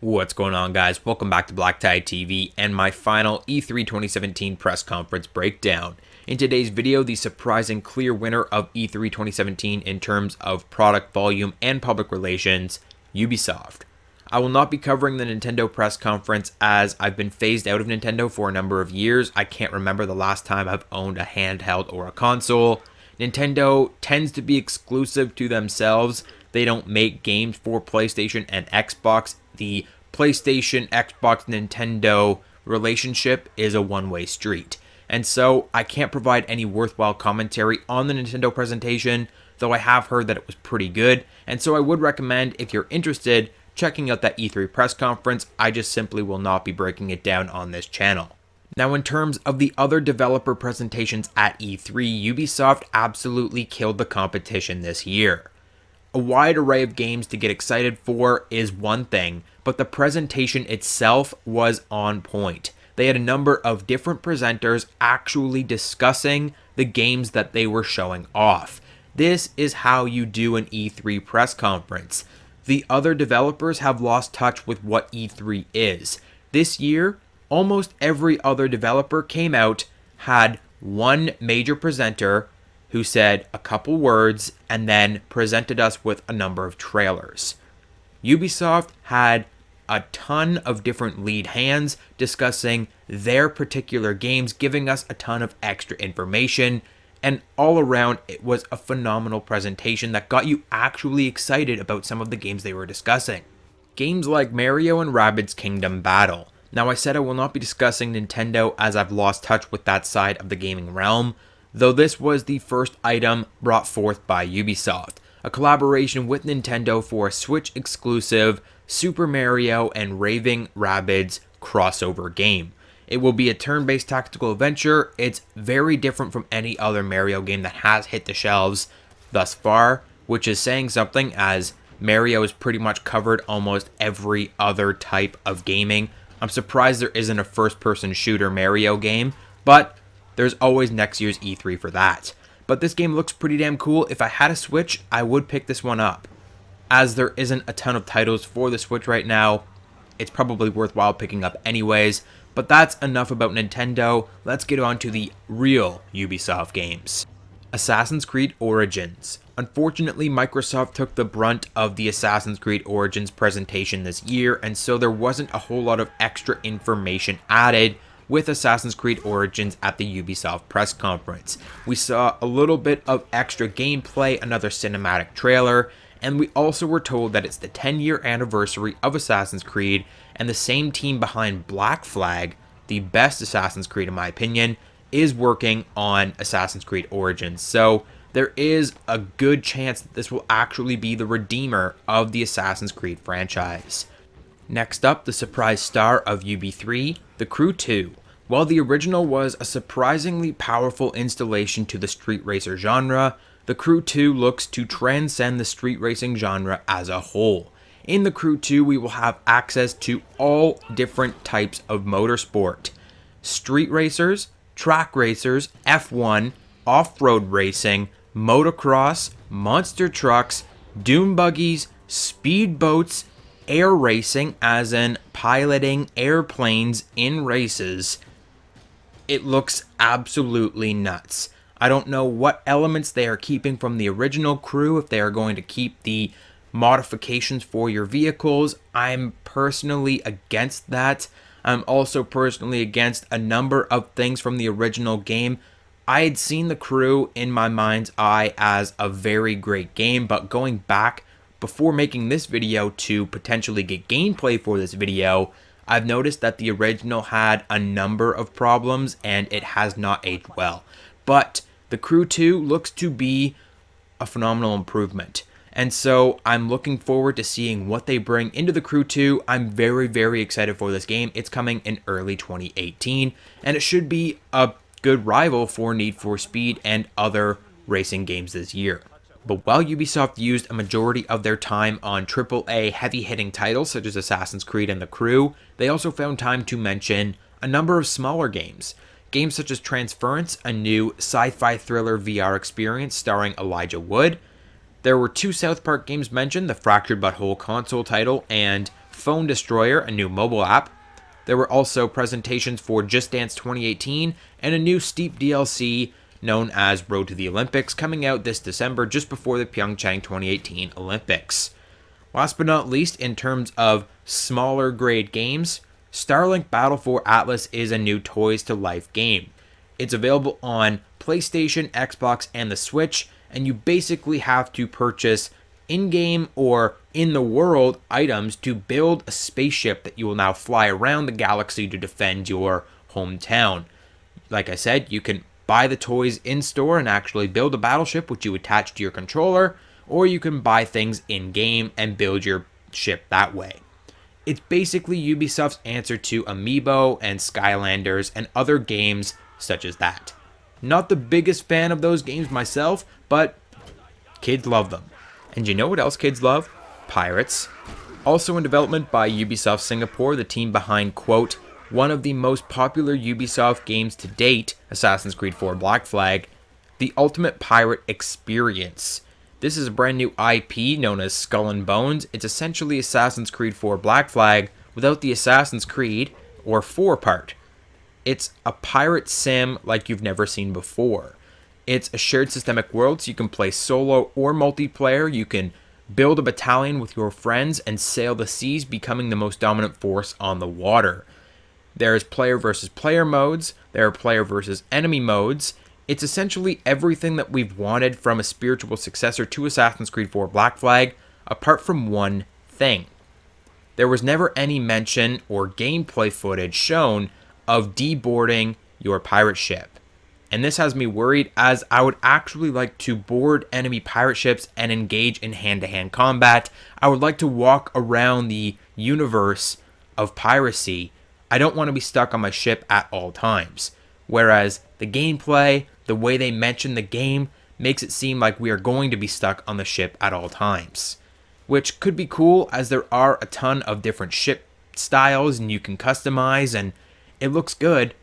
What's going on, guys? Welcome back to BlackTideTV and my final E3 2017 press conference breakdown. In today's video, the surprising clear winner of E3 2017 in terms of product volume and public relations, Ubisoft. I will not be covering the Nintendo press conference as I've been phased out of Nintendo for a number of years. I can't remember the last time I've owned a handheld or a console. Nintendo tends to be exclusive to themselves. They don't make games for PlayStation and Xbox. The PlayStation, Xbox, Nintendo relationship is a one-way street. And so I can't provide any worthwhile commentary on the Nintendo presentation, though I have heard that it was pretty good. And so I would recommend, if you're interested, checking out that E3 press conference. I just simply will not be breaking it down on this channel. Now, in terms of the other developer presentations at E3, Ubisoft absolutely killed the competition this year. A wide array of games to get excited for is one thing, but the presentation itself was on point. They had a number of different presenters actually discussing the games that they were showing off. This is how you do an E3 press conference. The other developers have lost touch with what E3 is. This year, almost every other developer came out, had one major presenter who said a couple words and then presented us with a number of trailers. Ubisoft had a ton of different lead hands discussing their particular games, giving us a ton of extra information, and all around it was a phenomenal presentation that got you actually excited about some of the games they were discussing. Games like Mario and Rabbids Kingdom Battle. Now, I said I will not be discussing Nintendo as I've lost touch with that side of the gaming realm, though this was the first item brought forth by Ubisoft, a collaboration with Nintendo for a Switch exclusive Super Mario and Raving Rabbids crossover game. It will be a turn-based tactical adventure. It's very different from any other Mario game that has hit the shelves thus far, which is saying something as Mario has pretty much covered almost every other type of gaming. I'm surprised there isn't a first-person shooter Mario game, but there's always next year's E3 for that. But this game looks pretty damn cool. If I had a Switch, I would pick this one up. As there isn't a ton of titles for the Switch right now, it's probably worthwhile picking up anyways. But that's enough about Nintendo. Let's get on to the real Ubisoft games. Assassin's Creed Origins. Unfortunately, Microsoft took the brunt of the Assassin's Creed Origins presentation this year, and so there wasn't a whole lot of extra information added with Assassin's Creed Origins at the Ubisoft press conference. We saw a little bit of extra gameplay, another cinematic trailer, and we also were told that it's the 10-year anniversary of Assassin's Creed, and the same team behind Black Flag, the best Assassin's Creed in my opinion, is working on Assassin's Creed Origins. So there is a good chance that this will actually be the redeemer of the Assassin's Creed franchise. Next up, the surprise star of UB3, The Crew 2. While the original was a surprisingly powerful installation to the street racer genre, The Crew 2 looks to transcend the street racing genre as a whole. In The Crew 2, we will have access to all different types of motorsport. Street racers, track racers, F1, off-road racing, motocross, monster trucks, dune buggies, speedboats, air racing, as in piloting airplanes in races. It looks absolutely nuts. I don't know what elements they are keeping from the original Crew, if they are going to keep the modifications for your vehicles. I'm personally against that. I'm also personally against a number of things from the original game. I had seen The Crew in my mind's eye as a very great game, but going back before making this video to potentially get gameplay for this video, I've noticed that the original had a number of problems and it has not aged well. But The Crew 2 looks to be a phenomenal improvement. And so I'm looking forward to seeing what they bring into The Crew 2. I'm very, very excited for this game. It's coming in early 2018, and it should be a good rival for Need for Speed and other racing games this year. But while Ubisoft used a majority of their time on AAA heavy-hitting titles such as Assassin's Creed and The Crew, they also found time to mention a number of smaller games. Games such as Transference, a new sci-fi thriller VR experience starring Elijah Wood. There were two South Park games mentioned, the Fractured But Whole console title and Phone Destroyer, a new mobile app. There were also presentations for Just Dance 2018 and a new steep DLC known as Road to the Olympics coming out this December just before the Pyeongchang 2018 Olympics. Last but not least, in terms of smaller grade games, Starlink Battle for Atlas is a new Toys to Life game. It's available on PlayStation, Xbox, and the Switch, and you basically have to purchase in-game or in-the-world items to build a spaceship that you will now fly around the galaxy to defend your hometown. Like I said, you can buy the toys in-store and actually build a battleship which you attach to your controller, or you can buy things in-game and build your ship that way. It's basically Ubisoft's answer to Amiibo and Skylanders and other games such as that. Not the biggest fan of those games myself, but kids love them. And you know what else kids love? Pirates. Also in development by Ubisoft Singapore, the team behind, quote, one of the most popular Ubisoft games to date, Assassin's Creed 4 Black Flag, the ultimate pirate experience. This is a brand new IP known as Skull and Bones. It's essentially Assassin's Creed 4 Black Flag without the Assassin's Creed or 4 part. It's a pirate sim like you've never seen before. It's a shared systemic world, so you can play solo or multiplayer. You can build a battalion with your friends and sail the seas, becoming the most dominant force on the water. There's player versus player modes. There are player versus enemy modes. It's essentially everything that we've wanted from a spiritual successor to Assassin's Creed 4 Black Flag, apart from one thing. There was never any mention or gameplay footage shown of deboarding your pirate ship. And this has me worried, as I would actually like to board enemy pirate ships and engage in hand-to-hand combat. I would like to walk around the universe of piracy. I don't want to be stuck on my ship at all times. Whereas the gameplay, the way they mention the game, makes it seem like we are going to be stuck on the ship at all times. Which could be cool, as there are a ton of different ship styles and you can customize, and it looks good.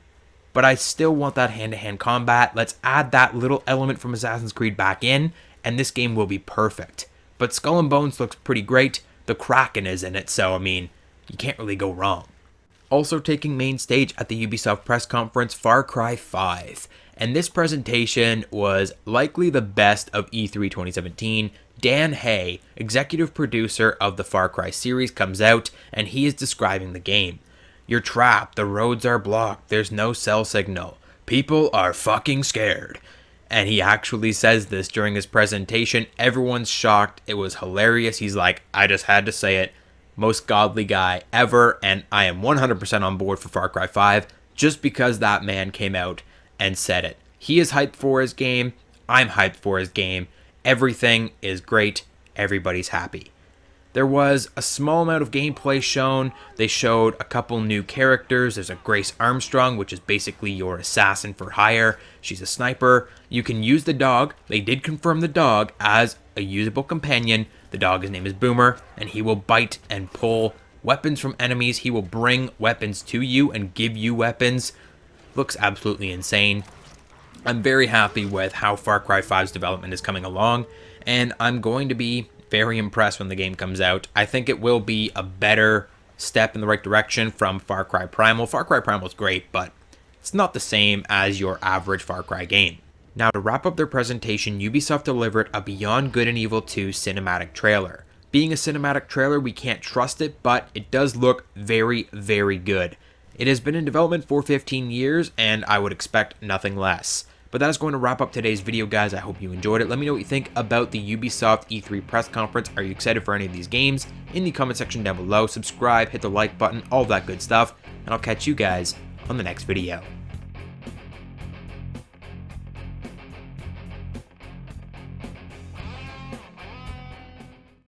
But I still want that hand-to-hand combat. Let's add that little element from Assassin's Creed back in, and this game will be perfect. But Skull and Bones looks pretty great. The Kraken is in it, so I mean, you can't really go wrong. Also taking main stage at the Ubisoft press conference, Far Cry 5. And this presentation was likely the best of E3 2017. Dan Hay, executive producer of the Far Cry series, comes out, and he is describing the game. You're trapped, the roads are blocked, there's no cell signal. People are fucking scared. And he actually says this during his presentation. Everyone's shocked. It was hilarious. He's like, I just had to say it. Most godly guy ever, and I am 100% on board for Far Cry 5 just because that man came out and said it. He is hyped for his game. I'm hyped for his game. Everything is great. Everybody's happy. There was a small amount of gameplay shown. They showed a couple new characters. There's a Grace Armstrong, which is basically your assassin for hire. She's a sniper. You can use the dog. They did confirm the dog as a usable companion. The dog, his name is Boomer, and he will bite and pull weapons from enemies. He will bring weapons to you and give you weapons. Looks absolutely insane. I'm very happy with how Far Cry 5's development is coming along, and I'm going to be very impressed when the game comes out. I think it will be a better step in the right direction from Far Cry Primal. Far Cry Primal is great, but it's not the same as your average Far Cry game. Now, to wrap up their presentation, Ubisoft delivered a Beyond Good and Evil 2 cinematic trailer. Being a cinematic trailer, we can't trust it, but it does look very, very good. It has been in development for 15 years, and I would expect nothing less. But that is going to wrap up today's video, guys. I hope you enjoyed it. Let me know what you think about the Ubisoft E3 press conference. Are you excited for any of these games? In the comment section down below. Subscribe, hit the like button, all that good stuff. And I'll catch you guys on the next video.